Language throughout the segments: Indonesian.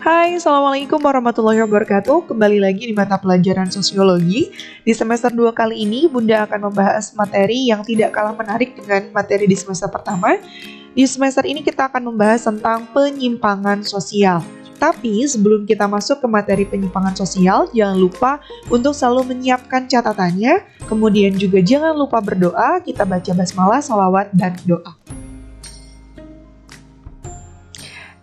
Hai, Assalamualaikum warahmatullahi wabarakatuh. Kembali lagi di mata pelajaran sosiologi. Di semester 2 kali ini, Bunda akan membahas materi yang tidak kalah menarik dengan materi di semester pertama. Di semester ini kita akan membahas tentang penyimpangan sosial. Tapi sebelum kita masuk ke materi penyimpangan sosial, jangan lupa untuk selalu menyiapkan catatannya. Kemudian juga jangan lupa berdoa, kita baca basmalah, sholawat, dan doa.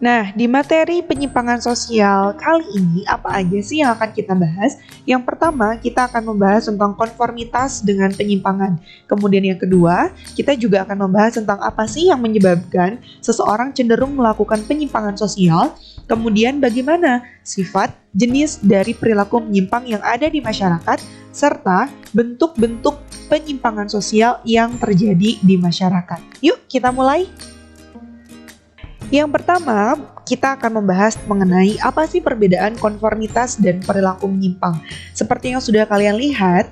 Nah, di materi penyimpangan sosial kali ini, apa aja sih yang akan kita bahas? Yang pertama, kita akan membahas tentang konformitas dengan penyimpangan. Kemudian yang kedua, kita juga akan membahas tentang apa sih yang menyebabkan seseorang cenderung melakukan penyimpangan sosial. Kemudian bagaimana sifat, jenis dari perilaku menyimpang yang ada di masyarakat, serta bentuk-bentuk penyimpangan sosial yang terjadi di masyarakat. Yuk, kita mulai! Yang pertama, kita akan membahas mengenai apa sih perbedaan konformitas dan perilaku menyimpang. Seperti yang sudah kalian lihat,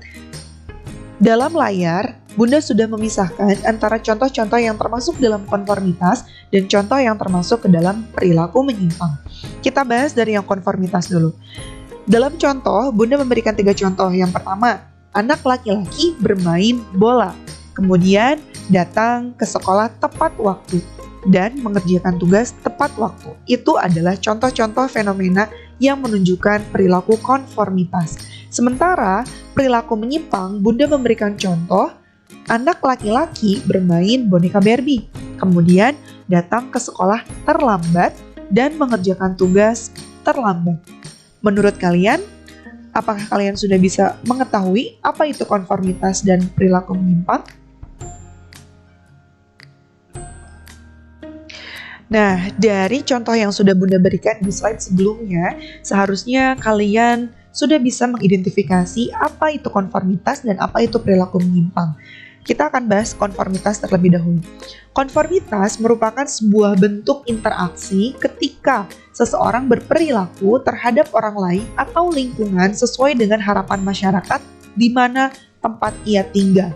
dalam layar, Bunda sudah memisahkan antara contoh-contoh yang termasuk dalam konformitas dan contoh yang termasuk ke dalam perilaku menyimpang. Kita bahas dari yang konformitas dulu. Dalam contoh, Bunda memberikan 3 contoh. Yang pertama, anak laki-laki bermain bola, kemudian datang ke sekolah tepat waktu, dan mengerjakan tugas tepat waktu. Itu adalah contoh-contoh fenomena yang menunjukkan perilaku konformitas. Sementara perilaku menyimpang, Bunda memberikan contoh anak laki-laki bermain boneka Barbie, kemudian datang ke sekolah terlambat dan mengerjakan tugas terlambat. Menurut kalian, apakah kalian sudah bisa mengetahui apa itu konformitas dan perilaku menyimpang? Nah, dari contoh yang sudah Bunda berikan di slide sebelumnya, seharusnya kalian sudah bisa mengidentifikasi apa itu konformitas dan apa itu perilaku menyimpang. Kita akan bahas konformitas terlebih dahulu. Konformitas merupakan sebuah bentuk interaksi ketika seseorang berperilaku terhadap orang lain atau lingkungan sesuai dengan harapan masyarakat di mana tempat ia tinggal.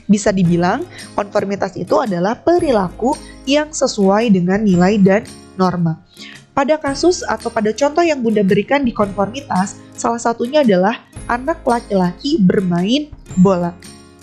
Bisa dibilang, konformitas itu adalah perilaku yang sesuai dengan nilai dan norma. Pada kasus atau pada contoh yang Bunda berikan di konformitas, salah satunya adalah anak laki-laki bermain bola.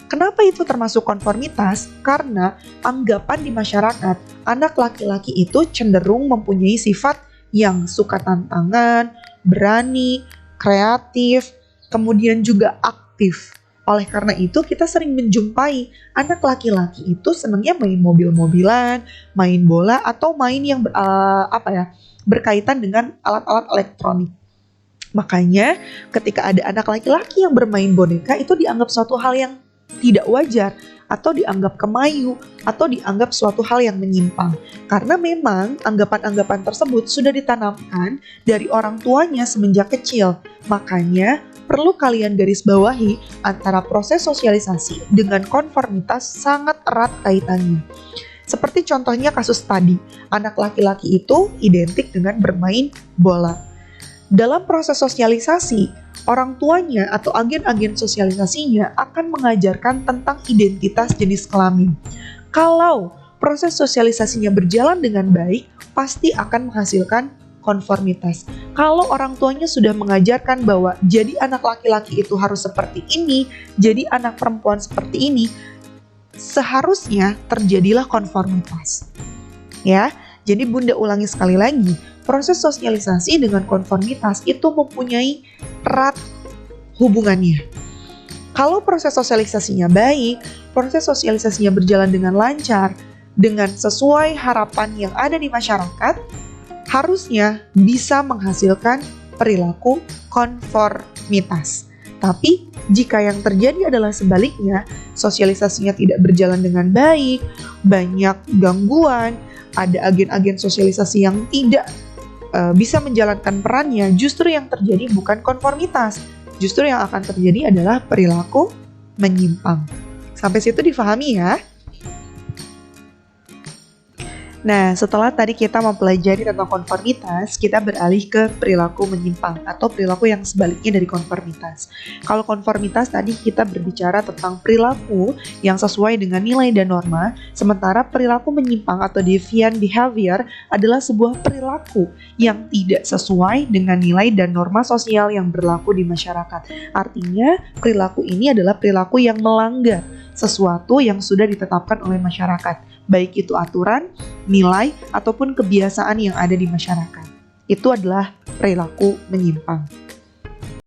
Kenapa itu termasuk konformitas? Karena anggapan di masyarakat, anak laki-laki itu cenderung mempunyai sifat yang suka tantangan, berani, kreatif, kemudian juga aktif. Oleh karena itu, kita sering menjumpai anak laki-laki itu senangnya main mobil-mobilan, main bola, atau main yang berkaitan dengan alat-alat elektronik. Makanya, ketika ada anak laki-laki yang bermain boneka, itu dianggap suatu hal yang tidak wajar, atau dianggap kemayu, atau dianggap suatu hal yang menyimpang. Karena memang anggapan-anggapan tersebut sudah ditanamkan dari orang tuanya semenjak kecil. Makanya, perlu kalian garis bawahi antara proses sosialisasi dengan konformitas sangat erat kaitannya. Seperti contohnya kasus tadi, anak laki-laki itu identik dengan bermain bola. Dalam proses sosialisasi, orang tuanya atau agen-agen sosialisasinya akan mengajarkan tentang identitas jenis kelamin. Kalau proses sosialisasinya berjalan dengan baik, pasti akan menghasilkan konformitas. Kalau orang tuanya sudah mengajarkan bahwa jadi anak laki-laki itu harus seperti ini, jadi anak perempuan seperti ini, seharusnya terjadilah konformitas. Ya, jadi Bunda ulangi sekali lagi, proses sosialisasi dengan konformitas itu mempunyai erat hubungannya. Kalau proses sosialisasinya baik, proses sosialisasinya berjalan dengan lancar, dengan sesuai harapan yang ada di masyarakat, harusnya bisa menghasilkan perilaku konformitas. Tapi jika yang terjadi adalah sebaliknya, sosialisasinya tidak berjalan dengan baik, banyak gangguan, ada agen-agen sosialisasi yang tidak bisa menjalankan perannya, justru yang terjadi bukan konformitas, justru yang akan terjadi adalah perilaku menyimpang. Sampai situ difahami ya? Nah, setelah tadi kita mempelajari tentang konformitas, kita beralih ke perilaku menyimpang atau perilaku yang sebaliknya dari konformitas. Kalau konformitas tadi kita berbicara tentang perilaku yang sesuai dengan nilai dan norma, sementara perilaku menyimpang atau deviant behavior adalah sebuah perilaku yang tidak sesuai dengan nilai dan norma sosial yang berlaku di masyarakat. Artinya, perilaku ini adalah perilaku yang melanggar sesuatu yang sudah ditetapkan oleh masyarakat, baik itu aturan, nilai, ataupun kebiasaan yang ada di masyarakat. Itu adalah perilaku menyimpang.